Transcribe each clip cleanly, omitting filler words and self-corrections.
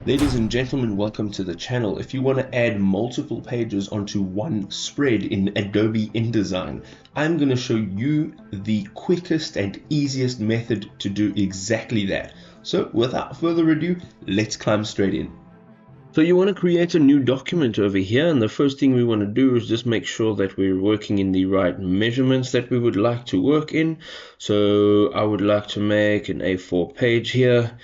Ladies and gentlemen, welcome to the channel. If you want to add multiple pages onto one spread in Adobe InDesign, I'm going to show you the quickest and easiest method to do exactly that. So without further ado, let's climb straight in. So you want to create a new document over here, and the first thing we want to do is just make sure that we're working in the right measurements that we would like to work in. So I would like to make an A4 page here.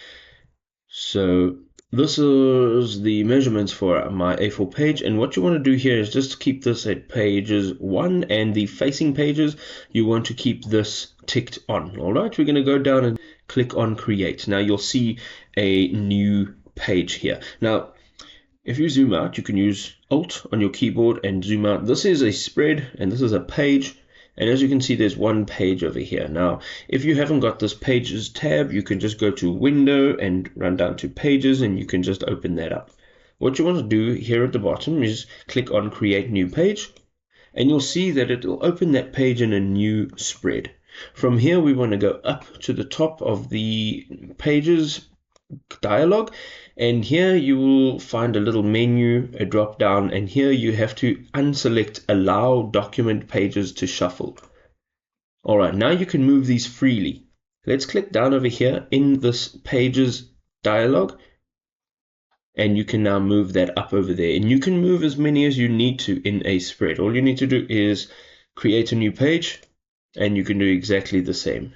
So this is the measurements for my A4 page, and what you want to do here is just keep this at pages 1, and the facing pages you want to keep this ticked on. Alright, we're going to go down and click on create. Now you'll see a new page here. Now if you zoom out, you can use Alt on your keyboard and zoom out. This is a spread and this is a page. And as you can see, there's one page over here. Now, if you haven't got this Pages tab, you can just go to Window and run down to Pages, and you can just open that up. What you want to do here at the bottom is click on Create New Page, and you'll see that it will open that page in a new spread. From here, we want to go up to the top of the Pages dialog, and here you will find a little menu, a drop down, and here you have to unselect allow document pages to shuffle. Alright, now you can move these freely. Let's click down over here in this pages dialog, and you can now move that up over there, and you can move as many as you need to in a spread. All you need to do is create a new page, and you can do exactly the same.